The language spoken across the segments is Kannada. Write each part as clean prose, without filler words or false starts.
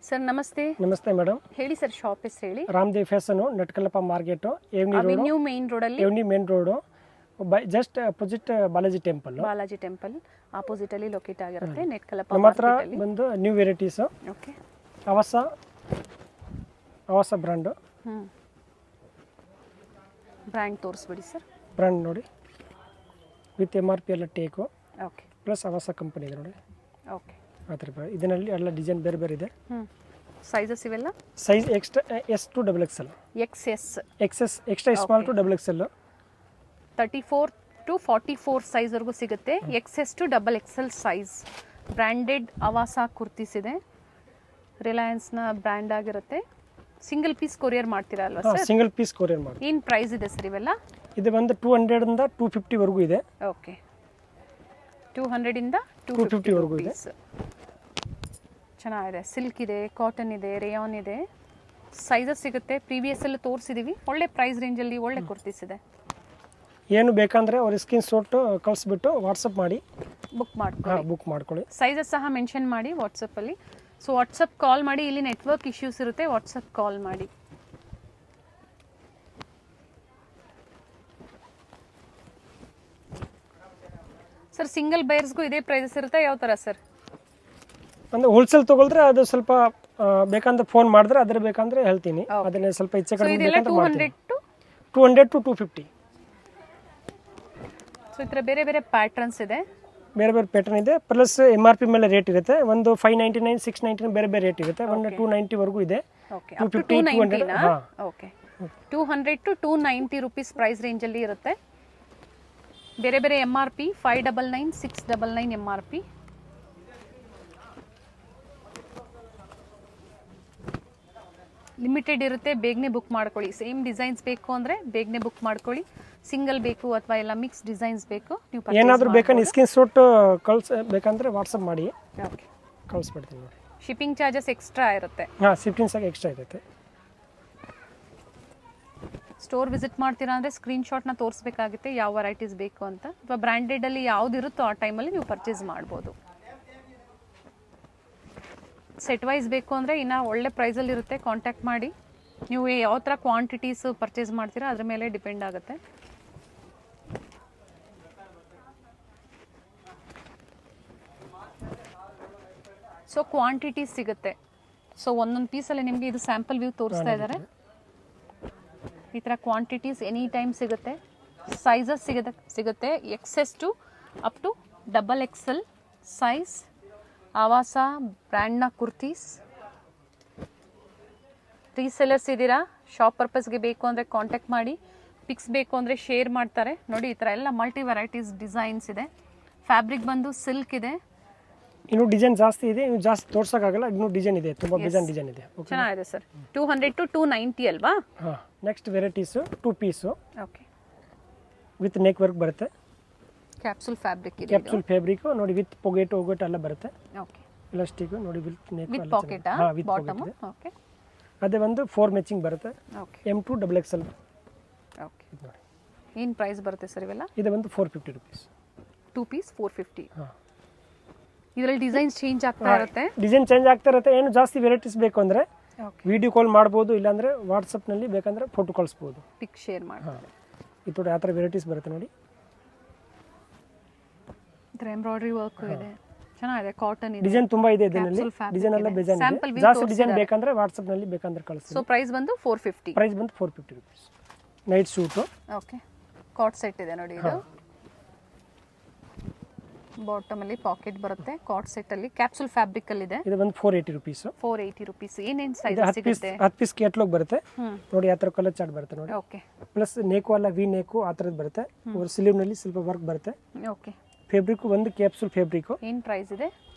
ಸರ್ ನಮಸ್ತೆ. ನಮಸ್ತೆ ಮೇಡಮ್. ಹೇಳಿ ಸರ್, ಶಾಪ್ ಹೆಸರು ಹೇಳಿ. Ramdev fashion, Natkalappa market, avenue main road ಅಲ್ಲಿ. Avenue main road, just opposite Balaji temple. Balaji temple opposite ಅಲ್ಲಿ ಲೊಕೇಟ್ ಆಗಿರುತ್ತೆ. ನೆಟ್ಕಲಪ್ಪ ನಮ್ಮ ಹತ್ರ ಬಂದು ನ್ಯೂ ವೆರೈಟೀಸ್. ಓಕೆ. ಅವಸ ಬ್ರ್ಯಾಂಡ್. ಬ್ರ್ಯಾಂಡ್ ತೋರಿಸ್ಬಿಡಿ ಸರ್. ಬ್ರ್ಯಾಂಡ್ ನೋಡಿ, ವಿತ್ MRP ಎಲ್ಲ ಟೇಕು. ಓಕೆ. ಪ್ಲಸ್ ಅವಸ ಕಂಪನಿ ಇದೆ ನೋಡಿ. ಓಕೆ. ಆ ಥರ ಇದರಲ್ಲಿ ಎಲ್ಲ ಡಿಸೈನ್ ಬೇರೆ ಬೇರೆ ಇದೆ. ಸೈಜಸ್ ಇವೆಲ್ಲ size extra S to XXL. XS extra small to XXL. 34 to 44 size ವರೆಗೂ ಸಿಗುತ್ತೆ. XS to XXL size. Branded Avaasa kurtis ಇದೆ. ರಿಲಯನ್ಸ್ನ ಬ್ರ್ಯಾಂಡ್ ಆಗಿರುತ್ತೆ. ಸಿಂಗಲ್ ಪೀಸ್ ಕೊರಿಯರ್ ಮಾಡ್ತೀರಾ ಅಲ್ವಾ ಸರ್? ಸಿಂಗಲ್ ಪೀಸ್ ಕೊರಿಯರ್ ಮಾಡಿ. ಏನು ಪ್ರೈಸ್ ಇದೆ ಸರ್ ಇವೆಲ್ಲ? ಇದು ಬಂದು 200 ಇಂದ 250 ವರೆಗೂ ಇದೆ. ಓಕೆ. 200 ಇಂದ 250 ವರೆಗೂ ಇದೆ. ಚೆನ್ನಾಗಿದೆ. ಸಿಲ್ಕ್ ಇದೆ, ಕಾಟನ್ ಇದೆ, ರೇಯಾನ್ ಇದೆ. ಸೈಜಸ್ ಸಿಗುತ್ತೆ. ಪ್ರೀವಿಯಸ್ ಎಲ್ಲ ತೋರಿಸಿದೀವಿ. ಒಳ್ಳೆ ಪ್ರೈಸ್ ರೇಂಜಲ್ಲಿ ಒಳ್ಳೆ ಕುರ್ತೀಸ್ ಇದೆ. ಏನು ಬೇಕಂದ್ರೆ ಅವ್ರ ಸ್ಕ್ರೀನ್ ಶಾಟ್ ಕಳಿಸ್ಬಿಟ್ಟು ವಾಟ್ಸಪ್ ಮಾಡಿ ಬುಕ್ ಮಾಡ್ಕೊಳ್ಳಿ. ಸೈಜಸ್ ಸಹ ಮೆನ್ಷನ್ ಮಾಡಿ ವಾಟ್ಸಪ್ಪಲ್ಲಿ. ಸೊ ವಾಟ್ಸಪ್ ಕಾಲ್ ಮಾಡಿ. ಇಲ್ಲಿ ನೆಟ್ವರ್ಕ್ ಇಶ್ಯೂಸ್ ಇರುತ್ತೆ, ವಾಟ್ಸಪ್ ಕಾಲ್ ಮಾಡಿ. ಸರ್ ಸಿಂಗಲ್ ಬೈಯರ್ಸ್ಗೂ ಇದೇ ಪ್ರೈಸಸ್ ಇರುತ್ತೆ ಯಾವ ಥರ ಸರ್? ಅಂದ್ರೆ ಹೋಲ್ಸೇಲ್ ತಗೊಳ್ದ್ರೆ ಅದು ಸ್ವಲ್ಪ ಬೇಕಂದ್ರೆ ಫೋನ್ ಮಾಡಿದ್ರೆ ಅದ್ರ ಬೇಕಂದ್ರೆ ಹೇಳ್ತೀನಿ. ಅದನ್ನ ಸ್ವಲ್ಪ ಹೆಚ್ಚು ಕಡಿಮೆ ಬೇಕಂದ್ರೆ 200 to 250. ಸೊ ಈ ಥರ ಬೇರೆ ಬೇರೆ ಪ್ಯಾಟರ್ನ್ಸ್ ಇದೆ. ಬೇರೆ ಬೇರೆ ಪ್ಯಾಟರ್ನ್ ಇದೆ. ಪ್ಲಸ್ MRP ಮೇಲೆ ರೇಟ್ ಇರುತ್ತೆ. ಒಂದು 599, 699 ಬೇರೆ ಬೇರೆ ರೇಟ್ ಇರುತ್ತೆ. ಒಂದು 290 ವರೆಗೂ ಇದೆ. 250, 200. ಓಕೆ. 200 to 290 ರುಪೀಸ್ ಪ್ರೈಸ್ ರೇಂಜಲ್ಲಿ ಇರುತ್ತೆ. ಬೇರೆ ಬೇರೆ MRP 599, 699 MRP. ಲಿಮಿಟೆಡ್ ಇರುತ್ತೆ. ಬೇಗನೆ ಬುಕ್ ಮಾಡ್ಕೊಳ್ಳಿ. ಸೇಮ್ ಡಿಸೈನ್ಸ್ ಬೇಕು ಅಂದರೆ ಬೇಗನೆ ಬುಕ್ ಮಾಡ್ಕೊಳ್ಳಿ. ಸಿಂಗಲ್ ಬೇಕು ಅಥವಾ ಎಲ್ಲ ಮಿಕ್ಸ್ ಡಿಸೈನ್ಸ್ ಬೇಕು, ನೀವು ಏನಾದರೂ ಬೇಕಂದ್ರೆ ಸ್ಕ್ರೀನ್ ಶಾಟ್ ಬೇಕಂದ್ರೆ ವಾಟ್ಸಪ್ ಮಾಡಿ. ಓಕೆ, ಕಳಿಸ್ಬಿಡ್ತೀನಿ ನೋಡಿ. ಶಿಪ್ಪಿಂಗ್ ಚಾರ್ಜಸ್ ಎಕ್ಸ್ಟ್ರಾ ಇರುತ್ತೆ. ಶಿಪ್ಪಿಂಗ್ ಚಾರ್ಜ್ ಎಕ್ಸ್ಟ್ರಾ ಇರುತ್ತೆ. ಸ್ಟೋರ್ ವಿಸಿಟ್ ಮಾಡ್ತೀರಾ ಅಂದರೆ ಸ್ಕ್ರೀನ್ ಶಾಟ್ನ ತೋರಿಸ್ಬೇಕಾಗುತ್ತೆ ಯಾವ ವೆರೈಟೀಸ್ ಬೇಕು ಅಂತ. ಅಥವಾ ಬ್ರ್ಯಾಂಡೆಡಲ್ಲಿ ಯಾವ್ದು ಇರುತ್ತೋ ಆ ಟೈಮಲ್ಲಿ ನೀವು ಪರ್ಚೇಸ್ ಮಾಡ್ಬೋದು. ಸೆಟ್ ವೈಸ್ ಬೇಕು ಅಂದರೆ ಇನ್ನು ಒಳ್ಳೆ ಪ್ರೈಸಲ್ಲಿ ಇರುತ್ತೆ. ಕಾಂಟ್ಯಾಕ್ಟ್ ಮಾಡಿ. ನೀವು ಯಾವ ಥರ ಕ್ವಾಂಟಿಟೀಸ್ ಪರ್ಚೇಸ್ ಮಾಡ್ತೀರಾ ಅದ್ರ ಮೇಲೆ ಡಿಪೆಂಡ್ ಆಗುತ್ತೆ. ಸೊ ಕ್ವಾಂಟಿಟೀಸ್ ಸಿಗುತ್ತೆ. ಸೊ ಒಂದೊಂದು ಪೀಸಲ್ಲಿ ನಿಮಗೆ ಇದು ಸ್ಯಾಂಪಲ್ ವ್ಯೂ ತೋರಿಸ್ತಾ ಇದ್ದಾರೆ. ಈ ಥರ ಕ್ವಾಂಟಿಟೀಸ್ ಎನಿ ಟೈಮ್ ಸಿಗುತ್ತೆ. ಸೈಜಸ್ ಸಿಗುತ್ತೆ. XS to up to XXL size. ಆವಾಸ ಬ್ರ್ಯಾಂಡ್ನ ಕುರ್ತೀಸ್. ರೀಸೆಲರ್ಸ್ ಇದ್ದೀರಾ, ಶಾಪ್ ಪರ್ಪಸ್ಗೆ ಬೇಕು ಅಂದರೆ ಕಾಂಟ್ಯಾಕ್ಟ್ ಮಾಡಿ. ಪಿಕ್ಸ್ ಬೇಕು ಅಂದರೆ ಶೇರ್ ಮಾಡ್ತಾರೆ. ನೋಡಿ ಈ ಥರ ಎಲ್ಲ ಮಲ್ಟಿ ವೆರೈಟೀಸ್ ಡಿಸೈನ್ಸ್ ಇದೆ. ಫ್ಯಾಬ್ರಿಕ್ ಬಂದು ಸಿಲ್ಕ್ ಇದೆ. ಇನ್ನು ಡಿಸೈನ್ ಜಾಸ್ತಿ ಇದೆ, ಇನ್ನು ಜಾಸ್ತಿ ತೋರ್ಸೋಕ್ಕಾಗಲ್ಲ. ಇನ್ನೂ ಡಿಸೈನ್ ಇದೆ, ತುಂಬ ಡಿಸೈನ್ ಇದೆ. ಚೆನ್ನಾಗಿದೆ ಸರ್. 200 to 290 ಅಲ್ವಾ? ಹಾಂ. Next varieties 2 piece. Okay. With neck work ಬರುತ್ತೆ. ಕ್ಯಾಪ್ಸೂಲ್ ಫ್ಯಾಬ್ರಿಕ್ ಇದೆ. ಕ್ಯಾಪ್ಸೂಲ್ ಫ್ಯಾಬ್ರಿಕ್ ನೋಡಿ, ವಿತ್ ಪೊಗೆಟ್ ಎಲ್ಲ ಬರುತ್ತೆ. ಓಕೆ. ಎಲಾಸ್ಟಿಕ್ ನೋಡಿ, with neck with packet. Bottom. Okay. ಅದೇ ಒಂದು 4 ಮ್ಯಾಚಿಂಗ್ ಬರುತ್ತೆ. Okay. M to XXL. Okay. ಏನು ಪ್ರೈಸ್ ಬರುತ್ತೆ ಸರ್ ಇವೆಲ್ಲ? ಇದು ಬಂದು 450 ರುಪೀಸ್. 2 ಪೀಸ್ 450. ಹಾಂ. ಇದರಲ್ಲಿ ಡಿಸೈನ್ಸ್ ಚೇಂಜ್ ಆಗ್ತಾ ಇರುತ್ತೆ. ಡಿಸೈನ್ ಚೇಂಜ್ ಆಗ್ತಾ ಇರುತ್ತೆ. ಏನು ಜಾಸ್ತಿ ವೆರೈಟೀಸ್ ಬೇಕು ಅಂದರೆ ವಿಡಿಯೋ ಕಾಲ್ ಮಾಡ್ಬೋದು, ಇಲ್ಲಾಂದರೆ ವಾಟ್ಸಪ್ನಲ್ಲಿ ಬೇಕಂದ್ರೆ ಫೋಟೋ ಕಳಿಸ್ಬೋದು. ಪಿಕ್ ಶೇರ್ ಮಾಡ್ತಾರೆ. ಇದು ಯಾವ ಥರ ವೆರೈಟೀಸ್ ಬರುತ್ತೆ ನೋಡಿ. ಇದರ ಎಂಬ್ರಾಯ್ಡ್ರಿ ವರ್ಕ್ ಇದೆ. ಚೆನ್ನಾಗಿದೆ. ಕಾಟನ್ ಇದೆ. ಡಿಸೈನ್ ತುಂಬಾ ಇದೆ. ಇದರಲ್ಲಿ ಡಿಸೈನ್ ಎಲ್ಲ ಬೇಜಾನ್ ಇದೆ. ಜಾಸ್ತಿ ಡಿಸೈನ್ ಬೇಕಂದ್ರೆ ವಾಟ್ಸಪ್ನಲ್ಲಿ ಬೇಕಂದ್ರೆ ಕಳಿಸ್ತೀನಿ. ಸೊ ಪ್ರೈಸ್ ಬಂದು 450. ಪ್ರೈಸ್ ಬಂದು 450 ರುಪೀಸ್. Night suit. ಓಕೆ. ಕಾಟ್ ಸೆಟ್ ಇದೆ ನೋಡಿ. ಇದು ಬಾಟಮ್ ಅಲ್ಲಿ ಪಾಕೆಟ್ ಬರುತ್ತೆ. ಕಾಟ್ ಸೆಟ್ ಅಲ್ಲಿ ಕ್ಯಾಪ್ಸೂಲ್ ಫ್ಯಾಬ್ರಿಕ್ ಅಲ್ಲಿ ಇದೆ. ಇದು ಬಂದು 480 ರುಪೀಸ್. 480 ರುಪೀಸ್. ಏನೇನ್ ಸೈಜ್ ಸಿಗುತ್ತೆ? 10 ಪೀಸ್ ಕ್ಯಾಟಲಾಗ್ ಬರುತ್ತೆ ನೋಡಿ. ಆ ಥರ ಕಲರ್ ಚಾರ್ಟ್ ಬರುತ್ತೆ ನೋಡಿ. ಓಕೆ. ಪ್ಲಸ್ ನೇಕು ಅಲ್ಲ, ವಿ ನೇಕು ಆ ಥರದ್ದು ಬರುತ್ತೆ. ಸ್ಲೀವ್ ನಲ್ಲಿ ಸ್ವಲ್ಪ ವರ್ಕ್ ಬರುತ್ತೆ. ಓಕೆ. ಫ್ಯಾಬ್ರಿಕ್ ಒಂದು ಕ್ಯಾಪ್ಸೂಲ್ ಫ್ಯಾಬ್ರಿಕ್. ಏನು ಪ್ರೈಸ್ ಇದೆ?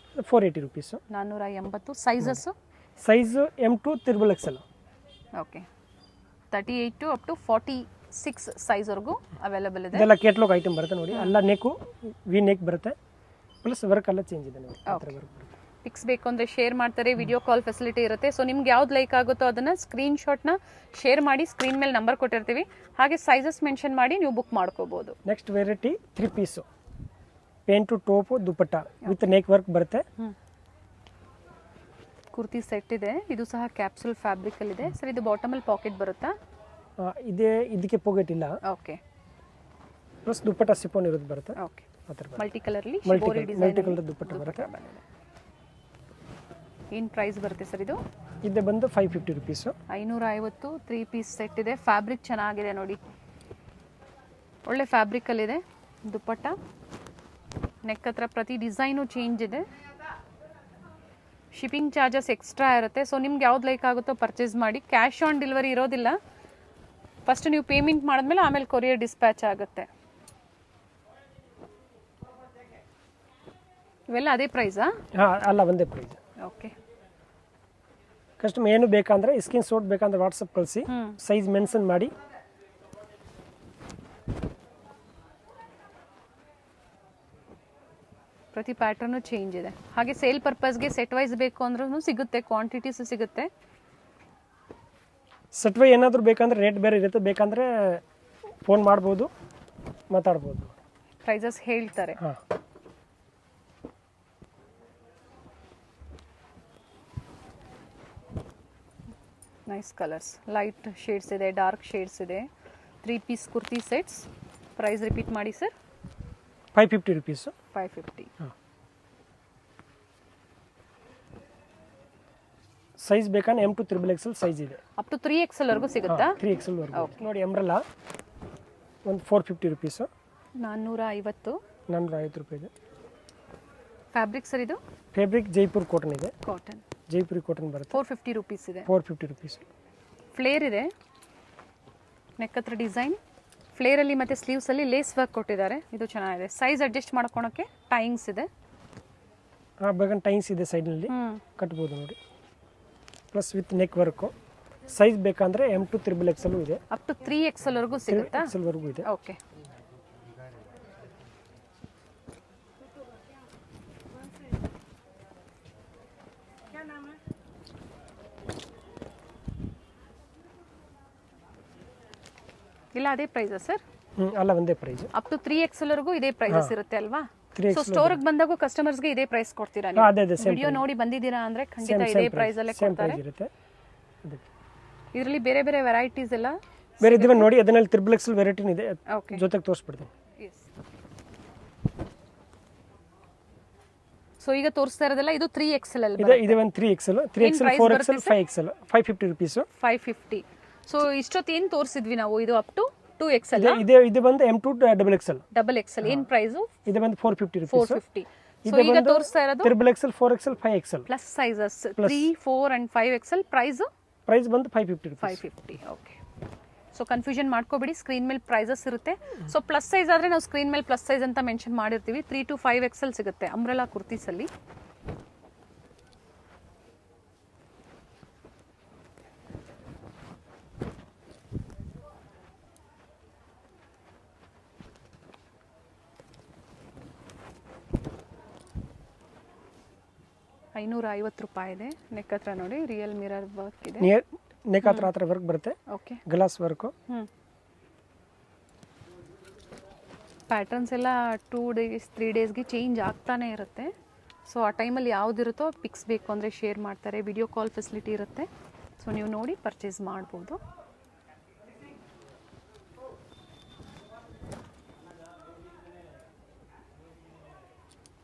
480 rupees. 480. Sizes size M to XXL. Okay. 38 to up to 46 size ವರೆಗೂ ಅವೈಲೇಬಲ್ ಇದೆ. ಇದೆಲ್ಲ ಕ್ಯಾಟಲಾಗ್ ಐಟಮ್ ಬರುತ್ತೆ ನೋಡಿ. ಎಲ್ಲ ನೆಕು ವಿ ನೆಕ್ ಬರುತ್ತೆ. ಪ್ಲಸ್ ವರ್ಕ್ ಎಲ್ಲ ಚೇಂಜ್ ಇದೆ ನೋಡಿ. ಆ ಥರ ವರ್ಕ್ ಬರುತ್ತೆ. ಪಿಕ್ಸ್ ಬೇಕು ಅಂದರೆ ಶೇರ್ ಮಾಡ್ತಾರೆ. ವಿಡಿಯೋ ಕಾಲ್ ಫೆಸಿಲಿಟಿ ಇರುತ್ತೆ. ಸೊ ನಿಮ್ಗೆ ಯಾವ್ದು ಲೈಕ್ ಆಗುತ್ತೋ ಅದನ್ನು ಸ್ಕ್ರೀನ್ ಶಾಟ್ನ ಶೇರ್ ಮಾಡಿ. ಸ್ಕ್ರೀನ್ ಮೇಲೆ ನಂಬರ್ ಕೊಟ್ಟಿರ್ತೀವಿ. ಹಾಗೆ ಸೈಜಸ್ ಮೆನ್ಷನ್ ಮಾಡಿ ನೀವು ಬುಕ್ ಮಾಡ್ಕೋಬಹುದು. Next variety 3 piece. Pant to top dupatta with neck work ಬರುತ್ತೆ. ಕುರ್ತಿ ಸೆಟ್ ಇದೆ, ಇದು ಸಹ ಕ್ಯಾಪ್ಸೂಲ್ ಫ್ಯಾಬ್ರಿಕ್ ಅಲ್ಲಿ ಇದೆ ಸರ್. ಇದು ಬಾಟಮ್ ಅಲ್ಲಿ ಪಾಕೆಟ್ ಬರುತ್ತಾ? ಇದಕ್ಕೆ ಪಾಕೆಟ್ ಇಲ್ಲ. ಓಕೆ. ಪ್ಲಸ್ ದುಪ್ಪಟ್ಟ ಸಿಫಾನ್ ಇರೋದು ಬರುತ್ತೆ. ಓಕೆ. ಮಲ್ಟಿ ಕಲರ್ ಅಲ್ಲಿ ಮಲ್ಟಿ ಕಲರ್ ದುಪ್ಪಟ್ಟ ಬರುತ್ತೆ. ಏನು ಪ್ರೈಸ್ ಬರುತ್ತೆ ಸರ್ ಇದು? ಇದು ಬಂದು 550 ರುಪೀಸ್. 550 3 ಪೀಸ್ ಸೆಟ್ ಇದೆ. ಫ್ಯಾಬ್ರಿಕ್ ಚೆನ್ನಾಗಿದೆ ನೋಡಿ, ಒಳ್ಳೆ ಫ್ಯಾಬ್ರಿಕ್ ಅಲ್ಲಿ ಇದೆ. ದುಪ್ಪಟ್ಟ ನೆಕ್ ಹತ್ರ ಪ್ರತಿ ಡಿಸೈನು ಚೇಂಜ್ ಇದೆ. ಶಿಪ್ಪಿಂಗ್ ಚಾರ್ಜಸ್ ಎಕ್ಸ್ಟ್ರಾ ಇರುತ್ತೆ. ಸೊ ನಿಮ್ಗೆ ಯಾವ್ದು ಲೈಕ್ ಆಗುತ್ತೋ ಪರ್ಚೇಸ್ ಮಾಡಿ. ಕ್ಯಾಶ್ ಆನ್ ಡೆಲಿವರಿ ಇರೋದಿಲ್ಲ. ಫಸ್ಟ್ ನೀವು ಪೇಮೆಂಟ್ ಮಾಡಿದ್ಮೇಲೆ ಆಮೇಲೆ ಕೊರಿಯರ್ ಡಿಸ್ಪ್ಯಾಚ್ ಆಗುತ್ತೆ. ಇವೆಲ್ಲ ಅದೇ ಪ್ರೈಸಾ? ಅಲ್ಲ, ಒಂದೇ ಪ್ರೈಸ್. ಓಕೆ. ಕಸ್ಟಮರ್ ಏನು ಬೇಕಂದ್ರೆ ಸ್ಕ್ರೀನ್ ಶಾಟ್ ಬೇಕಂದ್ರೆ ವಾಟ್ಸಪ್ ಕಳಿಸಿ, ಸೈಜ್ ಮೆನ್ಷನ್ ಮಾಡಿ. ಪ್ರತಿ ಪ್ಯಾಟರ್ನು ಚೇಂಜ್ ಇದೆ. ಹಾಗೆ ಸೇಲ್ ಪರ್ಪಸ್ಗೆ ಸೆಟ್ ವೈಸ್ ಬೇಕು ಅಂದ್ರೂ ಸಿಗುತ್ತೆ, ಕ್ವಾಂಟಿಟೀಸ್ ಸಿಗುತ್ತೆ. ಸೆಟ್ ವೈ ಏನಾದರೂ ಬೇಕಂದ್ರೆ ರೇಟ್ ಬೇರೆ ಇರುತ್ತೆ, ಬೇಕಂದ್ರೆ ಫೋನ್ ಮಾಡ್ಬೋದು, ಮಾತಾಡ್ಬೋದು, ಪ್ರೈಸಸ್ ಹೇಳ್ತಾರೆ. ಹಾಂ. ನೈಸ್ ಕಲರ್ಸ್, ಲೈಟ್ ಶೇಡ್ಸ್ ಇದೆ, ಡಾರ್ಕ್ ಶೇಡ್ಸ್ ಇದೆ. 3 piece kurti sets. Price repeat ಮಾಡಿ ಸರ್. 550 ರುಪೀಸ್. 550. ಸೈಜ್ ಬೇಕಂದ್ರೆ M2 XXL ಸೈಜ್ ಇದೆ. ಅಪ್ ಟು 3XL ವರೆಗೂ ಸಿಗುತ್ತಾ? 3XL ವರೆಗೂ. ನೋಡಿ ಅಂಬ್ರೆಲಾ ಒಂದು 450 ರುಪೀಸ್. 450. 450 ರೂಪಾಯಿ ಇದೆ. ಫ್ಯಾಬ್ರಿಕ್ ಸರ್ ಇದು? ಫ್ಯಾಬ್ರಿಕ್ ಜೈಪುರ್ ಕಾಟನ್ ಇದೆ. ಕಾಟನ್, ಜೈಪುರಿ ಕಾಟನ್ ಬರುತ್ತೆ. 450 ರುಪೀಸ್ ಇದೆ. 450 ರುಪೀಸ್. ಫ್ಲೇರ್ ಇದೆ, ನೆಕ್ ಹತ್ರ ಡಿಸೈನ್. ಫ್ಲೇರಲ್ಲಿ ಮತ್ತು ಸ್ಲೀವ್ಸಲ್ಲಿ ಲೇಸ್ ವರ್ಕ್ ಕೊಟ್ಟಿದ್ದಾರೆ. ಇದು ಚೆನ್ನಾಗಿದೆ. ಸೈಜ್ ಅಡ್ಜಸ್ಟ್ ಮಾಡ್ಕೊಳಕ್ಕೆ ಟೈಂಗ್ಸ್ ಇದೆ. ಬೇಕಂದ್ರೆ ಟೈನ್ಸ್ ಇದೆ ಸೈಡ್ನಲ್ಲಿ, ಕಟ್ಬೋದು ನೋಡಿ. Plus with neck work. Size ಬೇಕಂದ್ರೆ M2 XXL ಇದೆ. ಅಪ್ ಟು 3XL ವರೆಗೂ ಸಿಗುತ್ತಾ? XL ವರೆಗೂ ಇದೆ. ಓಕೆ. ಇಲ್ಲ ಅದೇ ಪ್ರೈಸಾ ಸರ್? ಅಲ್ಲ, ಒಂದೇ ಪ್ರೈಸ್. ಅಪ್ ಟು 3XL ವರೆಗೂ ಇದೇ ಪ್ರೈಸಸ್ ಇರುತ್ತೆ ಅಲ್ವಾ? ಸೊ ಸ್ಟೋರ್ ಬಂದಾಗೂ ಕಸ್ಟಮರ್ಸ್ಗೆ ಇದೇ ಪ್ರೈಸ್ ಕೊಡ್ತೀರಾ ನೀವು? ವಿಡಿಯೋ ನೋಡಿ ಬಂದಿದ್ದೀರಾ ಅಂದ್ರೆ ಖಂಡಿತ ಇದೇ ಪ್ರೈಸ್ ಅಲ್ಲೇ ಕೊಡ್ತಾರೆ. ಇದರಲ್ಲಿ ಬೇರೆ ಬೇರೆ ವೆರೈಟೀಸ್ ಎಲ್ಲ ಬೇರೆ ಇದಾವೆ ನೋಡಿ. ಅದರಲ್ಲಿ XXL ವೆರೈಟಿ ಇದೆ, ಜೊತೆಗೆ ತೋರಿಸ್ಬಿಡ್ತೀನಿ. ಸೊ ಈಗ ತೋರಿಸ್ತಾ ಇರೋದೆಲ್ಲ ಇದು 3XL ಅಲ್ಲಿ ಇದೆ. ಒಂದು 3XL, 3XL, 4XL, 5XL. 550 rupees. 550. So ಇಷ್ಟೊತ್ತು ಏನು ತೋರಿಸಿದ್ವಿ ನಾವು? ಇದು ಅಪ್ ಟು 2XL. ಇದು ಬಂದು M2 XXL. ಏನು ಪ್ರೈಸ್? ಇದು ಬಂದು 450 ರುಪೀಸ್. 450. ಸೊ ಈಗ ತೋರಿಸ್ತಾ ಇರೋದು XXL, 4XL, 5XL plus sizes 3, 4 and 5XL. Price ಬಂದು 550 ರುಪೀಸ್. 550. ಓಕೆ. ಸೊ ಕನ್ಫ್ಯೂಷನ್ ಮಾಡ್ಕೋಬೇಡಿ, ಸ್ಕ್ರೀನ್ ಮೇಲೆ ಪ್ರೈಸಸ್ ಇರುತ್ತೆ. ಸೊ ಪ್ಲಸ್ ಸೈಜ್ ಆದ್ರೆ ನಾವು ಸ್ಕ್ರೀನ್ ಮೇಲೆ ಪ್ಲಸ್ ಸೈಜ್ ಅಂತ ಮೆನ್ಷನ್ ಮಾಡಿರ್ತೀವಿ. 3 to 5XL ಸಿಗುತ್ತೆ ಅಂಬ್ರೆಲಾ ಕುರ್ತೀಸ್ ಅಲ್ಲಿ. ₹550 ಇದೆ. ನೆಕ್ ಹತ್ರ ನೋಡಿ ರಿಯಲ್ ಮಿರರ್ ವರ್ಕ್ ಇದೆ. ನೆಕ್ ಹತ್ರ ವರ್ಕ್ ಬರುತ್ತೆ. ಓಕೆ. Glass work. ಪ್ಯಾಟರ್ನ್ಸ್ ಎಲ್ಲ 2 days 3 ಡೇಸ್ಗೆ ಚೇಂಜ್ ಆಗ್ತಾನೆ ಇರುತ್ತೆ. ಸೊ ಆ ಟೈಮಲ್ಲಿ ಯಾವುದಿರುತ್ತೋ ಪಿಕ್ಸ್ ಬೇಕು ಅಂದರೆ ಶೇರ್ ಮಾಡ್ತಾರೆ. ವಿಡಿಯೋ ಕಾಲ್ ಫೆಸಿಲಿಟಿ ಇರುತ್ತೆ. ಸೊ ನೀವು ನೋಡಿ ಪರ್ಚೇಸ್ ಮಾಡ್ಬೋದು.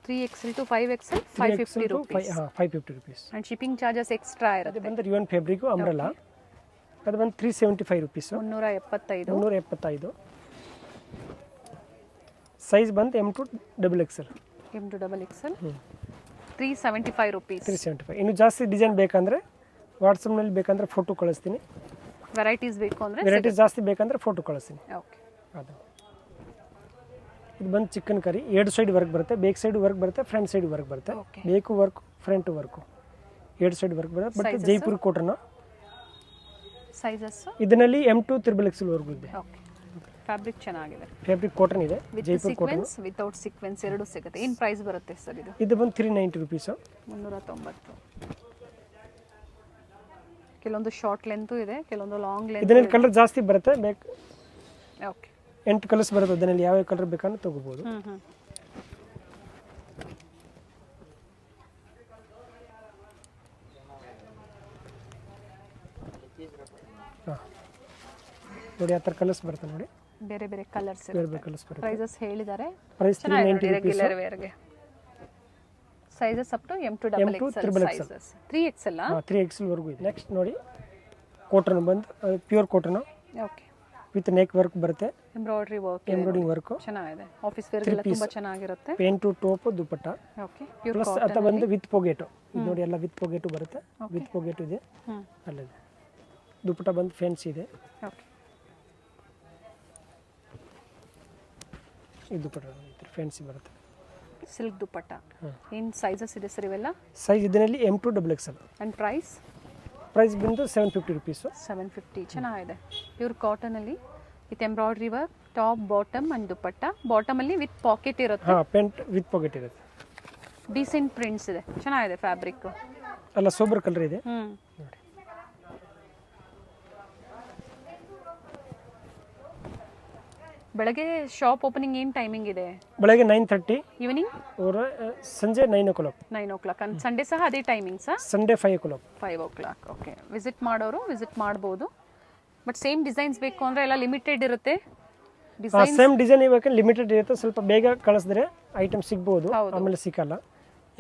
$3XL to 5XL 550 rupees. 550 rupees. And shipping charges extra ಇರುತ್ತೆ. ಅದು ಬಂದು ರಿಯೋನ್ ಫ್ಯಾಬ್ರಿಕ್ ಅಂಬ್ರೆಲಾ. ಅದು ಬಂದು 375 rupees. 375. ಸೈಜ್ ಬಂದು M2 XXL. M2 XXL 375 rupees. 375. ಇನ್ನು ಜಾಸ್ತಿ ಡಿಸೈನ್ ಬೇಕಂದ್ರೆ ವಾಟ್ಸಪ್ ನಲ್ಲಿ ಬೇಕಂದ್ರೆ ಫೋಟೋ ಕಳಿಸ್ತೀನಿ. ವೆರೈಟೀಸ್ ಬೇಕು ಅಂದ್ರೆ ವೆರೈಟೀಸ್ ಜಾಸ್ತಿ ಬೇಕಂದ್ರೆ ಫೋಟೋ ಕಳಿಸ್ತೀನಿ. ಓಕೆ. ಅದು ಇದು ಬಂದು ಚಿಕನ್ ಕರಿ. 2 ಸೈಡ್ ವರ್ಕ್ ಬರುತ್ತೆ. ಬ್ಯಾಕ್ ಸೈಡ್ ವರ್ಕ್ ಬರುತ್ತೆ, ಫ್ರಂಟ್ ಸೈಡ್ ವರ್ಕ್ ಬರುತ್ತೆ. ಬೇಕು work, front work, 2 side work ಬರುತ್ತೆ. ಬಟ್ ಜೈಪುರ್ ಕಾಟನ್ ಸೈಜಸ್ ಇದರಲ್ಲಿ M2 XXL ವರೆಗೂ ಇದೆ. ಓಕೆ. ಫ್ಯಾಬ್ರಿಕ್ ಚೆನ್ನಾಗಿದೆ. ಫ್ಯಾಬ್ರಿಕ್ ಕಾಟನ್ ಇದೆ. ಜೈಪುರ್ ಕಾಟನ್ ವಿತೌಟ್ ಸೀಕ್ವೆನ್ಸ್ ಎರಡು ಸಿಗುತ್ತೆ. ಏನು ಪ್ರೈಸ್ ಬರುತ್ತೆ ಸರ್ ಇದು? ಇದು ಬಂದು 390 rupees. 390. ಕೆಲವೊಂದು ಶಾರ್ಟ್ ಲೆಂತ್ ಇದೆ, ಕೆಲವೊಂದು ಲಾಂಗ್ ಲೆಂತ್. ಇದರಲ್ಲಿ ಕಲರ್ ಜಾಸ್ತಿ ಬರುತ್ತೆ. ಓಕೆ. 8 ಕಲರ್ಸ್ ಬರುತ್ತೆ. ಅದರಲ್ಲಿ ಯಾವ ಕಲರ್ ಬೇಕಂದ್ರೆ ತಗೋಬಹುದು. ಹಾಂ ನೋಡಿ ಆ ಥರ ಕಲರ್ಸ್ ಬರುತ್ತೆ ನೋಡಿ, ಬೇರೆ ಬೇರೆ ಕಲರ್ಸ್ ಬೇರೆ ಬೇರೆ ಕಲರ್ಸ್ ಬರುತ್ತೆ. ಪ್ರೈಸಸ್ ಹೇಳಿದ್ದಾರೆ. Price 390 rupees. ರೆಗ್ಯುಲರ್ ವೇರ್ಗೆ sizes up to M to XXL sizes. 3XL 3XL ವರೆಗೂ ಇದೆ. ನೆಕ್ಸ್ಟ್ ನೋಡಿ ಕಾಟನ್ ಬಂದು pure cotton. Okay. With neck work ಬರುತ್ತೆ, ಎಂಬ್ರಾಯ್ಡರಿಂಗ್ ವರ್ಕ್ ಚೆನ್ನಾಗಿದೆ. ಆಫೀಸ್ ವೇರ್ಗೆಲ್ಲ ತುಂಬಾ ಚೆನ್ನಾಗಿರುತ್ತೆ. Pant to top dupatta. Okay. Plus ಅದ ಬಂದು ವಿತ್ ಪೊಗೆಟು. ಇದು ನೋಡಿ ಎಲ್ಲ ವಿತ್ ಪೊಗೆಟು ಬರುತ್ತೆ. ವಿತ್ ಪೊಗೆಟು ಇದೆ. ಅಲ್ಲಿದೆ ದುಪಟ್ಟ ಬಂದು ಫ್ಯಾನ್ಸಿ ಇದೆ. ಓಕೆ. ಇದು ದುಪಟ್ಟ ಫ್ಯಾನ್ಸಿ ಬರುತ್ತೆ. ಸಿಲ್ಕ್ ದುಪಟ್ಟ. ಏನು ಸೈಜಸ್ ಇದೆ ಸರ್ ಇವೆಲ್ಲ? ಸೈಜ್ ಇದರಲ್ಲಿ M to XXL. And price ಬಂದು 750 ರುಪೀಸ್. 750 ಚೆನ್ನಾಗಿದೆ. ಪ್ಯೂರ್ ಕಾಟನ್ ಅಲ್ಲಿ with embroidery work, top bottom and dupatta. Bottom ಅಲ್ಲಿ ವಿತ್ ಪಾಕೆಟ್ ಇರುತ್ತೆ. ಪೆಂಟ್ ವಿತ್ ಪಾಕೆಟ್ ಇರುತ್ತೆ. ಡೀಸೆಂಟ್ ಪ್ರಿಂಟ್ಸ್ ಇದೆ, ಚೆನ್ನಾಗಿದೆ ಫ್ಯಾಬ್ರಿಕ್. ಅಲ್ಲ ಸೋಬರ್ ಕಲರ್ ಇದೆ ನೋಡಿ. ಬೆಳಗ್ಗೆ ಶಾಪ್ ಓಪನಿಂಗ್ ಏನು ಟೈಮಿಂಗ್ ಇದೆ? ಬೆಳಗ್ಗೆ 9:30, ಈವ್ನಿಂಗ್ ಸಂಜೆ 9 o'clock. 9 o'clock. ಸಂಡೇ ಸಹ ಅದೇ timing sir? Sunday 5 o'clock. 5 o'clock. Okay. Visit ಮಾಡೋರು ವಿಸಿಟ್ ಮಾಡ್ಬೋದು. ಬಟ್ ಸೇಮ್ ಡಿಸೈನ್ಸ್ ಬೇಕು ಅಂದರೆ ಎಲ್ಲ ಲಿಮಿಟೆಡ್ ಇರುತ್ತೆ. ಸೇಮ್ ಡಿಸೈನ್ ಇವಾಗ ಲಿಮಿಟೆಡ್ ಇರುತ್ತೆ. ಸ್ವಲ್ಪ ಬೇಗ ಕಳಿಸಿದ್ರೆ ಐಟಮ್ ಸಿಗ್ಬೋದು, ಆಮೇಲೆ ಸಿಕ್ಕಲ್ಲ.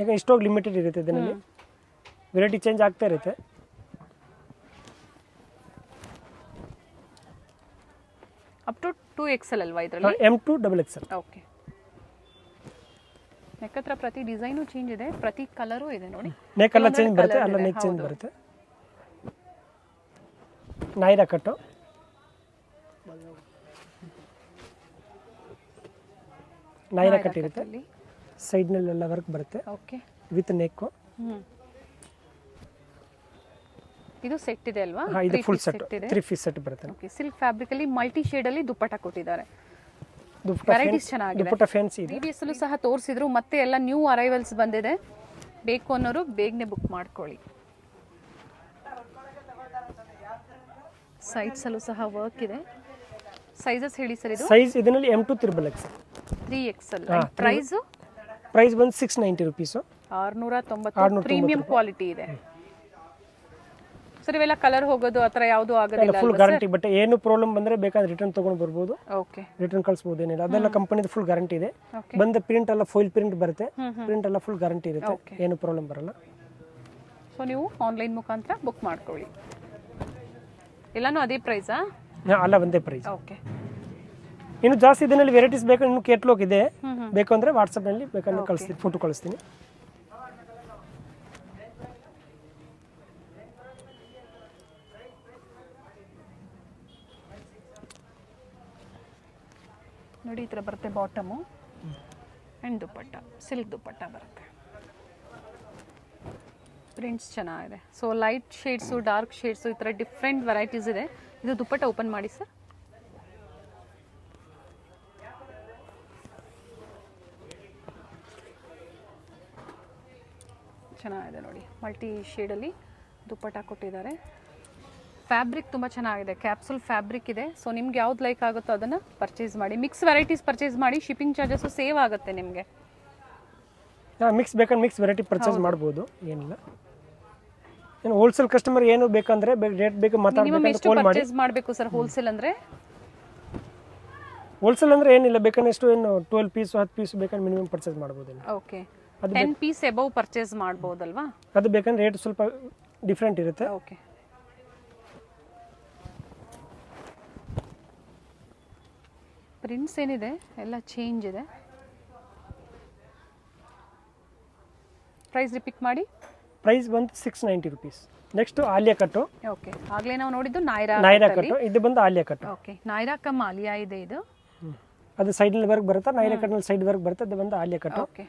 ಈಗ ಇಷ್ಟೋಗಿ ಲಿಮಿಟೆಡ್ ಇರುತ್ತೆ. ಇದರಲ್ಲಿ ವೆರೈಟಿ ಚೇಂಜ್ ಆಗ್ತಾ ಇರುತ್ತೆ. ಅಪ್ ಟು 2XL ಅಲ್ವಾ ಇದರಲ್ಲಿ? M to XXL. Okay. Neck ಹತ್ರ ಪ್ರತಿ ಡಿಸೈನು ಚೇಂಜ್ ಇದೆ, ಪ್ರತಿ ಕಲರು ಇದೆ ನೋಡಿ. ನೆಕ್ ಎಲ್ಲ ಚೇಂಜ್ ಬರುತ್ತೆ, ಎಲ್ಲ ನೆಕ್ ಚೇಂಜ್ ಬರುತ್ತೆ. ನೈರಾ ಕಟ್ಟು. ನೈರಾ ಕಟ್ ಇರುತ್ತೆ. ಸೈಡ್ನಲ್ಲೆಲ್ಲ ವರ್ಕ್ ಬರುತ್ತೆ. ಓಕೆ. With neck. ಇದು ಸೆಟ್ ಇದೆ ಅಲ್ವಾ? ಇದು ಫುಲ್ ಸೆಟ್ 3 ಪೀಸ್ ಸೆಟ್ ಬರುತ್ತೆ. ಓಕೆ. ಸಿಲ್ಕ್ ಫ್ಯಾಬ್ರಿಕ್ ಅಲ್ಲಿ ಮಲ್ಟಿ ಶೇಡ್ ಅಲ್ಲಿ ದುಪಟ್ಟ ಕೊಟ್ಟಿದ್ದಾರೆ. ವೆರೈಟೀಸ್ ಚೆನ್ನಾಗಿದೆ. ದುಪಟ್ಟ ಫ್ಯಾನ್ಸಿ ಇದೆ. ಪ್ರೀವಿಯಸ್ ಅಲ್ಲೂ ಸಹ ತೋರಿಸಿದ್ರು, ಮತ್ತೆ ಎಲ್ಲ ನ್ಯೂ ಅರೈವಲ್ಸ್ ಬಂದಿದೆ. ಬೇಕು ಅನ್ನೋರು ಬೇಗನೆ ಬುಕ್ ಮಾಡ್ಕೊಳ್ಳಿ. ಸೈಡ್ಸ್ ಅಲ್ಲೂ ಸಹ ವರ್ಕ್ ಇದೆ. ಸೈಜಸ್ ಹೇಳಿ ಸರ್ ಇದು? ಸೈಜ್ ಇದರಲ್ಲಿ M to XXL. 3XL. Price ಬಂದು 690 ರುಪೀಸ್. 690. ಪ್ರೀಮಿಯಂ ಕ್ವಾಲಿಟಿ ಇದೆ ಸರ್. ಇವೆಲ್ಲ ಕಲರ್ ಹೋಗೋದು ಆ ಥರ ಯಾವುದು ಆಗೋದಿಲ್ಲ? Full guarantee. ಬಟ್ ಏನು ಪ್ರಾಬ್ಲಮ್ ಬಂದ್ರೆ ಬೇಕಾದ್ರೆ ರಿಟರ್ನ್ ತಗೊಂಡು ಬರ್ಬೋದು. ಓಕೆ. ರಿಟರ್ನ್ ಕಳಿಸಬಹುದು, ಏನಿಲ್ಲ. ಅದೆಲ್ಲ ಕಂಪನಿದು ಫುಲ್ ಗ್ಯಾರಂಟಿ ಇದೆ. ಬಂದ ಪ್ರಿಂಟ್ ಎಲ್ಲ ಫಾಯಿಲ್ ಪ್ರಿಂಟ್ ಬರುತ್ತೆ. ಪ್ರಿಂಟ್ ಎಲ್ಲ ಫುಲ್ ಗ್ಯಾರಂಟಿ ಇರುತ್ತೆ, ಏನು ಪ್ರಾಬ್ಲಮ್ ಬರಲ್ಲ. ಸೊ ನೀವು ಆನ್ಲೈನ್ ಮುಖಾಂತರ ಬುಕ್ ಮಾಡ್ಕೊಳ್ಳಿ. ಎಲ್ಲಾನು ಅದೇ ಪ್ರೈಸಾ? ಅಲ್ಲ, ಒಂದೇ ಪ್ರೈಸ್. ಓಕೆ. ಇನ್ನು ಜಾಸ್ತಿ ಇದರಲ್ಲಿ ವೆರೈಟೀಸ್ ಬೇಕು, ಇನ್ನು ಕೇಟ್ಲಾಗ್ ಇದೆ. ಬೇಕು ಅಂದ್ರೆ ವಾಟ್ಸಪ್ ನಲ್ಲಿ ಬೇಕಾದ್ರೆ ಕಳಿಸ್ತೀನಿ, ಫೋಟೋ ಕಳಿಸ್ತೀನಿ. ನೋಡಿ ಈ ಥರ ಬರುತ್ತೆ bottom and dupatta. Silk dupatta ಬರುತ್ತೆ. ಪ್ರಿಂಟ್ಸ್ ಚೆನ್ನಾಗಿದೆ. So light shades, dark shades, ಈ ಥರ ಡಿಫ್ರೆಂಟ್ ವೆರೈಟೀಸ್ ಇದೆ. ಇದು ದುಪಟ್ಟ ಓಪನ್ ಮಾಡಿ ಸರ್. ಚೆನ್ನಾಗಿದೆ ನೋಡಿ, ಮಲ್ಟಿ ಶೇಡಲ್ಲಿ ದುಪಟ್ಟ ಕೊಟ್ಟಿದ್ದಾರೆ. ಫ್ಯಾಬ್ರಿಕ್ ತುಂಬ ಚೆನ್ನಾಗಿದೆ, ಕ್ಯಾಪ್ಸುಲ್ ಫ್ಯಾಬ್ರಿಕ್ ಇದೆ. ಸೊ ನಿಮ್ಗೆ ಯಾವ್ದು ಲೈಕ್ ಆಗುತ್ತೋ ಅದನ್ನು ಪರ್ಚೇಸ್ ಮಾಡಿ. ಮಿಕ್ಸ್ ವೆರೈಟೀಸ್ ಪರ್ಚೇಸ್ ಮಾಡಿ, ಶಿಪ್ಪಿಂಗ್ ಚಾರ್ಜಸ್ಸು ಸೇವ್ ಆಗುತ್ತೆ ನಿಮಗೆ. ಮಿಕ್ಸ್ ಬೇಕಂದ್ರೆ ಮಿಕ್ಸ್ ವೆರೈಟಿ ಪರ್ಚೇಸ್ ಮಾಡ್ಬೋದು, ಏನಿಲ್ಲ. ಏನು ಹೋಲ್ಸೇಲ್ ಕಸ್ಟಮರ್ ಏನು ಬೇಕಂದ್ರೆ ರೇಟ್ ಬೇಕು ಮಾತಾಡಬೇಕು, ಕಾಲ್ ಮಾಡಿ. ಪರ್ಚೇಸ್ ಮಾಡಬೇಕು ಸರ್ ಹೋಲ್ಸೇಲ್ ಅಂದರೆ? ಹೋಲ್ಸೇಲ್ ಅಂದ್ರೆ ಏನಿಲ್ಲ, ಬೇಕಂದ್ರೆ ಎಷ್ಟು ಏನು 12 ಪೀಸ್ 10 ಪೀಸ್ ಬೇಕಂದ್ರೆ ಮಿನಿಮಮ್ ಪರ್ಚೇಸ್ ಮಾಡ್ಬೋದು. ಓಕೆ. 10 ಪೀಸ್ ಎಬವ್ ಪರ್ಚೇಸ್ ಮಾಡ್ಬೋದಲ್ವಾ? ಅದು ಬೇಕಂದ್ರೆ ರೇಟ್ ಸ್ವಲ್ಪ ಡಿಫ್ರೆಂಟ್ ಇರುತ್ತೆ. ಓಕೆ. ಪ್ರಿಂಟ್ಸ್ ಏನಿದೆ ಎಲ್ಲ ಚೇಂಜ್ ಇದೆ. ಪ್ರೈಸ್ ರಿಪೀಟ್ ಮಾಡಿ. ಪ್ರೈಸ್ ಬಂದು 690 ರುಪೀಸ್. ನೆಕ್ಸ್ಟ್ ಆಲಿಯಾ ಕಟ್ಟು. ಓಕೆ. ಆಗಲೇ ನಾವು ನೋಡಿದ್ದು ನೈರಾ ಕಟ್ಟು, ಇದು ಬಂದು ಆಲಿಯಾ ಕಟ್ಟು. ಓಕೆ. ನೈರಾ ಕಮ್ ಆಲಿಯಾ ಇದೆ ಇದು. ಅದು ಸೈಡ್ ನಲ್ಲಿ ವರ್ಕ್ ಬರುತ್ತೆ, ನೈರಾ ಕಟ್ನಲ್ಲಿ ಸೈಡ್ ವರ್ಕ್ ಬರುತ್ತೆ. ಅದು ಬಂದು ಆಲಿಯಾ ಕಟ್ಟು. ಓಕೆ.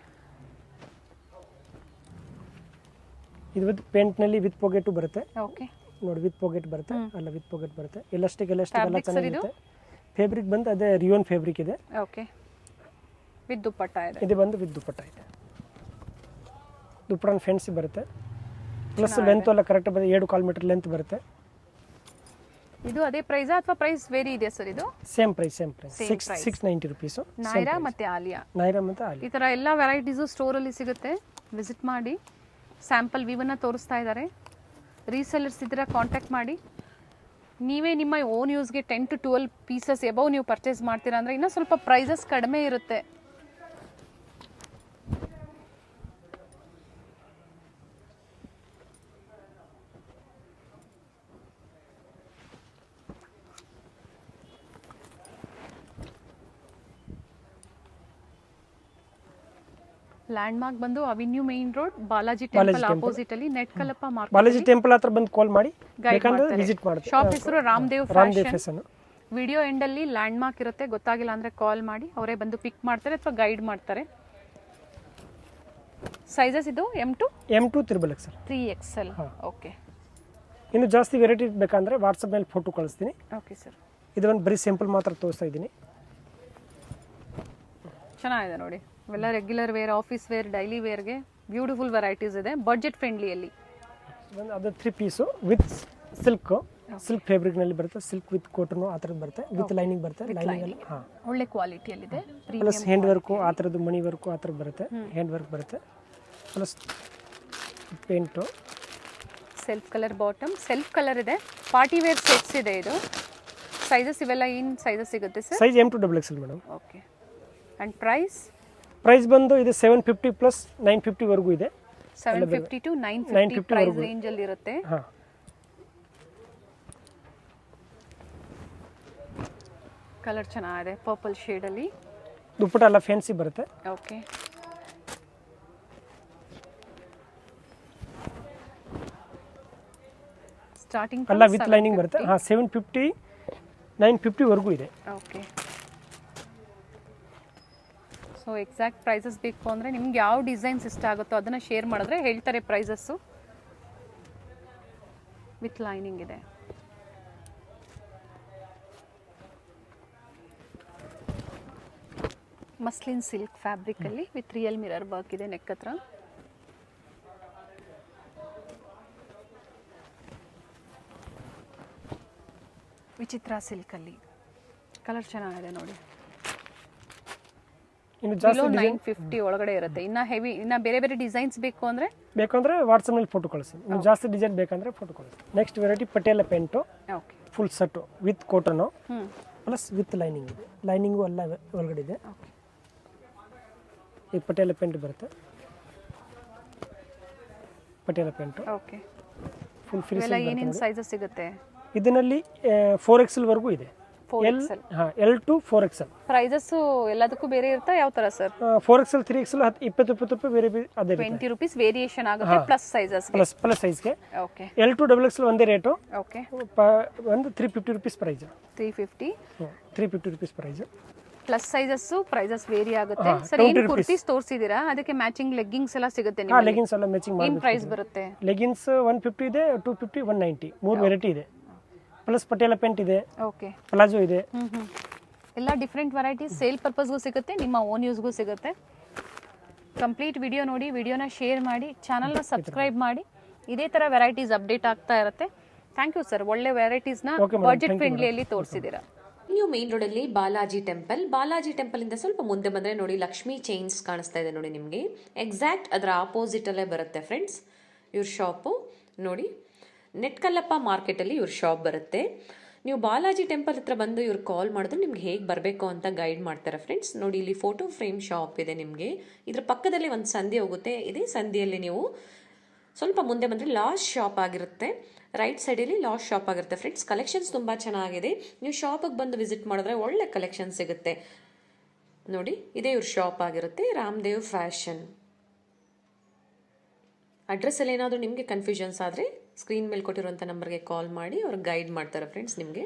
ಇದು ಬಂದು ಪೇಂಟ್ ನಲ್ಲಿ ವಿತ್ ಪಾಕೆಟ್ ಬರುತ್ತೆ. ಓಕೆ. ನೋಡಿ ವಿತ್ ಪಾಕೆಟ್ ಬರುತ್ತೆ, ಅಲ್ಲ ವಿತ್ ಪಾಕೆಟ್ ಬರುತ್ತೆ. ಎಲಾಸ್ಟಿಕ್ ಎಲ್ಲ ಚೆನ್ನಾಗಿರುತ್ತೆ. ಫ್ಯಾಬ್ರಿಕ್ ಬಂದು ಅದೇ ರಿಯೋನ್ ಫ್ಯಾಬ್ರಿಕ್ ಇದೆ. ಓಕೆ. ವಿತ್ ದುಪಟ್ಟ ಇದೆ. ಇದು ಬಂದು ವಿತ್ ದುಪಟ್ಟ ಇದೆ. ದುಪಟ್ಟ ಫ್ಯಾನ್ಸಿ ಬರುತ್ತೆ. ಪ್ಲಸ್ ಲೆಂತ್ ಎಲ್ಲ ಕರೆಕ್ಟ್ ಬರುತ್ತೆ, 2.25 ಮೀಟರ್ ಲೆಂತ್ ಬರುತ್ತೆ. ಇದು ಅದೇ ಪ್ರೈಸ್ ಅಥವಾ ಪ್ರೈಸ್ ವೇರಿ ಇದೆ ಸರ್? ಇದು ಸೇಮ್ ಪ್ರೈಸ್ 690 ರುಪೀಸ್. ನೈರಾ ಮತ್ತೆ ಆಲಿಯಾ. ನೈರಾ ಮತ್ತೆ ಆಲಿಯಾ ಈ ತರ ಎಲ್ಲ ವೆರೈಟೀಸು ಸ್ಟೋರಲ್ಲಿ ಸಿಗುತ್ತೆ. ವಿಸಿಟ್ ಮಾಡಿ. ಸ್ಯಾಂಪಲ್ ವ್ಯೂವನ್ನು ತೋರಿಸ್ತಾ ಇದ್ದಾರೆ. ರೀಸೆಲ್ಲರ್ಸ್ ಇದ್ರೆ ಕಾಂಟ್ಯಾಕ್ಟ್ ಮಾಡಿ. ನೀವೇ ನಿಮ್ಮ ಓನ್ ಯೂಸ್ಗೆ 10 to 12 ಪೀಸಸ್ ಎಬವ್ ನೀವು ಪರ್ಚೇಸ್ ಮಾಡ್ತೀರಾ ಅಂದರೆ ಇನ್ನೂ ಸ್ವಲ್ಪ ಪ್ರೈಸಸ್ ಕಡಿಮೆ ಇರುತ್ತೆ. ಲ್ಯಾಂಡ್ ಮಾರ್ಕ್ ಬಂದು avenue main road, Balaji temple opposite ಅಲ್ಲಿ ನೆಟ್ಕಲಪ್ಪ ಮಾರ್ಕೆಟ್. ಬಾಲಾಜಿ ಟೆಂಪಲ್ ಹತ್ರ ಬಂದು ಕಾಲ್ ಮಾಡಿ, ಬೇಕಂದ್ರೆ ವಿಸಿಟ್ ಮಾಡ್ತೀವಿ. ಶಾಪ್ ಹೆಸರು ರಾಮದೇವ್ ಫ್ಯಾಷನ್. ವಿಡಿಯೋ ಎಂಡ್ ಅಲ್ಲಿ ಲ್ಯಾಂಡ್ ಮಾರ್ಕ್ ಇರುತ್ತೆ, ಗೊತ್ತಾಗಿಲ್ಲ ಅಂದ್ರೆ ಕಾಲ್ ಮಾಡಿ, ಅವರೇ ಬಂದು ಪಿಕ್ ಮಾಡ್ತಾರೆ ಅಥವಾ ಗೈಡ್ ಮಾಡ್ತಾರೆ. ಸೈಜಸ್ ಇದು M2 3XL 3XL. ಓಕೆ. ಇನ್ನು ಜಾಸ್ತಿ ವೆರೈಟಿ ಬೇಕಂದ್ರೆ ವಾಟ್ಸಪ್ ಮೇಲೆ ಫೋಟೋ ಕಳಿಸ್ತೀನಿ. Okay sir. ಇದು ಒಂದು ಬರೀ ಸಿಂಪಲ್ ಮಾತ್ರ ತೋರಿಸ್ತಾ ಇದ್ದೀನಿ. ಚೆನ್ನಾಗಿದೆ ನೋಡಿ, ಇವೆಲ್ಲ regular wear, office wear, daily ವೇರ್ಗೆ ಬ್ಯೂಟಿಫುಲ್ ವೆರೈಟೀಸ್ ಇದೆ, ಬಡ್ಜೆಟ್ ಫ್ರೆಂಡ್ಲಿಯಲ್ಲಿ. ಅದು 3 ಪೀಸು ವಿತ್ ಸಿಲ್ಕ್ ಫ್ಯಾಬ್ರಿಕ್ನಲ್ಲಿ ಬರುತ್ತೆ, ಸಿಲ್ಕ್ ವಿತ್ ಕಾಟನ್ ಆ ಥರದ್ದು ಬರುತ್ತೆ, ವಿತ್ ಲೈನಿಂಗ್ ಬರುತ್ತೆ. ಲೈನಿಂಗ್ ಹಾಂ ಒಳ್ಳೆ ಕ್ವಾಲಿಟಿಯಲ್ಲಿದೆ. ಪ್ಲಸ್ ಹ್ಯಾಂಡ್ ವರ್ಕು ಆ ಥರದ್ದು, ಮಣಿ ವರ್ಕು ಆ ಥರದ್ದು ಬರುತ್ತೆ, ಹ್ಯಾಂಡ್ ವರ್ಕ್ ಬರುತ್ತೆ. Plus pant, self colour bottom, self colour ಇದೆ. ಪಾರ್ಟಿ ವೇರ್ ಸೆಟ್ಸ್ ಇದೆ. ಇದು ಸೈಜಸ್ ಇವೆಲ್ಲ ಏನು ಸೈಜಸ್ ಸಿಗುತ್ತೆ sir? Size M2 XXL madam. Okay. And price ಬಂದು ಇದು 750 ಪ್ಲಸ್ 950 ವರೆಗೂ ಇದೆ. 750 to 950 ಪ್ರೈಸ್ ರೇಂಜ್ ಅಲ್ಲಿ ಇರುತ್ತೆ. ಹಾಂ. ಕಲರ್ ಚೆನ್ನಾಗಿದೆ, ಪರ್ಪಲ್ ಶೇಡ್ ಅಲ್ಲಿ. ದುಪ್ಪಟ್ಟ ಎಲ್ಲ ಫ್ಯಾನ್ಸಿ ಬರುತ್ತೆ. ಓಕೆ. ಸ್ಟಾರ್ಟಿಂಗ್ ಎಲ್ಲ ವಿತ್ ಲೈನಿಂಗ್ ಬರುತ್ತೆ. ಹಾಂ, 750 950 ವರೆಗೂ ಇದೆ. ಓಕೆ. ಸೊ ಎಕ್ಸಾಕ್ಟ್ ಪ್ರೈಸಸ್ ಬೇಕು ಅಂದರೆ ನಿಮ್ಗೆ ಯಾವ ಡಿಸೈನ್ಸ್ ಇಷ್ಟ ಆಗುತ್ತೋ ಅದನ್ನು ಶೇರ್ ಮಾಡಿದ್ರೆ ಹೇಳ್ತಾರೆ ಪ್ರೈಸಸ್ಸು. ವಿತ್ ಲೈನಿಂಗ್ ಇದೆ. ಮಸ್ಲಿನ್ ಸಿಲ್ಕ್ ಫ್ಯಾಬ್ರಿಕಲ್ಲಿ ವಿತ್ ರಿಯಲ್ ಮಿರರ್ ವರ್ಕ್ ಇದೆ ನೆಕ್ ಹತ್ರ. ವಿಚಿತ್ರ ಸಿಲ್ಕಲ್ಲಿ ಕಲರ್ ಚೆನ್ನಾಗಿದೆ ನೋಡಿ. ಇನ್ನು ಜಾಸ್ತಿ 950 ಒಳಗಡೆ ಇರುತ್ತೆ. ಇನ್ನ ಹೆವಿ, ಇನ್ನ ಬೇರೆ ಬೇರೆ ಡಿಸೈನ್ಸ್ ಬೇಕಂದ್ರೆ ವಾಟ್ಸಪ್ ನಲ್ಲಿ ಫೋಟೋ ಕಳಿಸಿ. ಇನ್ನು ಜಾಸ್ತಿ ಡಿಸೈನ್ ಬೇಕಂದ್ರೆ ಫೋಟೋ ಕಳಿಸಿ. Next variety Patiala pant, okay, full set with cotton plus with lining ಇದೆ. ಲೈನಿಂಗು ಎಲ್ಲ ಒಳಗಡೆ ಇದೆ. ಈ ಪಟೇಲ ಪೆಂಟ್ ಬರುತ್ತೆ. Patiala pant okay. Full free. ಏನೇನು ಸೈಜಸ್ ಸಿಗುತ್ತೆ ಇದರಲ್ಲಿ 4XL ವರೆಗೂ ಇದೆ. 4XL. L to 4XL. Prices ಎಲ್ಲದಕ್ಕೂ ಬೇರೆ ಇರುತ್ತಾ ಯಾವ ತರ ಸರ್? 4XL 3XL 20 ರೂಪಾಯಿ ಬೇರೆ ಅದೇ 20 ರೂಪೀಸ್ ವೇರಿಯೇಷನ್ ಆಗುತ್ತೆ ಪ್ಲಸ್ ಸೈಜಸ್. ಪ್ಲಸ್ ಸೈಜ್ಗೆ. ಓಕೆ. L to XXL ಒಂದೇ ರೇಟು. ಓಕೆ. ಒಂದು 350 rupees price. 350 rupees price. Plus sizes prices vary ಆಗುತ್ತೆ ಸರ್. ಏನು ಕುರ್ತೀಸ್ ತೋರಿಸಿದೀರಾ, ಅದಕ್ಕೆ ಮ್ಯಾಚಿಂಗ್ ಲೆಗ್ಗಿಂಗ್ಸ್ ಎಲ್ಲ ಸಿಗುತ್ತೆ ನಿಮಗೆ? ಲೆಗ್ಗಿಂಗ್ಸ್ ಎಲ್ಲ ಮ್ಯಾಚಿಂಗ್ ಮಾಡಿ. ಏನು ಪ್ರೈಸ್ ಬರುತ್ತೆ? ಲೆಗ್ಗಿಂಗ್ಸ್ 150 ಇದೆ, 250, 190 ಮೂರು ವೆರೈಟಿ ಇದೆ. ಪ್ಲಸ್ ಪಟೇಲ ಪೆಂಟ್ ಇದೆ. ಓಕೆ. ಪ್ಲಾಜೋ ಇದೆ. ಎಲ್ಲ ಡಿಫ್ರೆಂಟ್ ವೆರೈಟೀಸ್ ಸೇಲ್ ಪರ್ಪಸ್ಗೂ ಸಿಗುತ್ತೆ, ನಿಮ್ಮ ಓನ್ ಯೂಸ್ಗೂ ಸಿಗುತ್ತೆ. ಕಂಪ್ಲೀಟ್ ವಿಡಿಯೋ ನೋಡಿ, ವಿಡಿಯೋನ ಶೇರ್ ಮಾಡಿ, ಚಾನಲ್ನ ಸಬ್ಸ್ಕ್ರೈಬ್ ಮಾಡಿ. ಇದೇ ಥರ ವೆರೈಟೀಸ್ ಅಪ್ಡೇಟ್ ಆಗ್ತಾ ಇರುತ್ತೆ. ಥ್ಯಾಂಕ್ ಯು ಸರ್, ಒಳ್ಳೆ ವೆರೈಟೀಸ್ನ ಬಜೆಟ್ ಫ್ರೆಂಡ್ಲಿಯಲ್ಲಿ ತೋರಿಸಿದ್ದೀರಾ. ನ್ಯೂ ಮೇನ್ ರೋಡಲ್ಲಿ ಬಾಲಾಜಿ ಟೆಂಪಲ್ ಇಂದ ಸ್ವಲ್ಪ ಮುಂದೆ ಬಂದರೆ ನೋಡಿ ಲಕ್ಷ್ಮಿ ಚೈನ್ಸ್ ಕಾಣಿಸ್ತಾ ಇದೆ ನೋಡಿ ನಿಮಗೆ. ಎಕ್ಸಾಕ್ಟ್ ಅದರ ಆಪೋಸಿಟಲ್ಲೇ ಬರುತ್ತೆ ಫ್ರೆಂಡ್ಸ್ ಇವ್ರ ಶಾಪು. ನೋಡಿ, ನೆಟ್ಕಲ್ಲಪ್ಪ ಮಾರ್ಕೆಟಲ್ಲಿ ಇವ್ರ ಶಾಪ್ ಬರುತ್ತೆ. ನೀವು ಬಾಲಾಜಿ ಟೆಂಪಲ್ ಹತ್ರ ಬಂದು ಇವ್ರು ಕಾಲ್ ಮಾಡಿದ್ರೆ ನಿಮ್ಗೆ ಹೇಗೆ ಬರಬೇಕು ಅಂತ ಗೈಡ್ ಮಾಡ್ತಾರೆ ಫ್ರೆಂಡ್ಸ್. ನೋಡಿ, ಇಲ್ಲಿ ಫೋಟೋ ಫ್ರೇಮ್ ಶಾಪ್ ಇದೆ ನಿಮಗೆ. ಇದ್ರ ಪಕ್ಕದಲ್ಲಿ ಒಂದು ಸಂಧಿ ಹೋಗುತ್ತೆ. ಇದೇ ಸಂಧಿಯಲ್ಲಿ ನೀವು ಸ್ವಲ್ಪ ಮುಂದೆ ಬಂದರೆ ಲಾಸ್ಟ್ ಶಾಪ್ ಆಗಿರುತ್ತೆ. ರೈಟ್ ಸೈಡಲ್ಲಿ ಲಾಸ್ಟ್ ಶಾಪ್ ಆಗಿರುತ್ತೆ ಫ್ರೆಂಡ್ಸ್. ಕಲೆಕ್ಷನ್ಸ್ ತುಂಬ ಚೆನ್ನಾಗಿದೆ. ನೀವು ಶಾಪಿಗೆ ಬಂದು ವಿಸಿಟ್ ಮಾಡಿದ್ರೆ ಒಳ್ಳೆ ಕಲೆಕ್ಷನ್ ಸಿಗುತ್ತೆ ನೋಡಿ. ಇದೇ ಇವ್ರ ಶಾಪ್ ಆಗಿರುತ್ತೆ, ರಾಮದೇವ್ ಫ್ಯಾಷನ್. ಅಡ್ರೆಸ್ಸಲ್ಲಿ ಏನಾದರೂ ನಿಮಗೆ ಕನ್ಫ್ಯೂಷನ್ಸ್ ಆದರೆ ಸ್ಕ್ರೀನ್ ಮೇಲೆ ಕೊಟ್ಟಿರುವಂಥ ನಂಬರ್ಗೆ ಕಾಲ್ ಮಾಡಿ ಅವ್ರು ಗೈಡ್ ಮಾಡ್ತಾರೆ ಫ್ರೆಂಡ್ಸ್ ನಿಮಗೆ.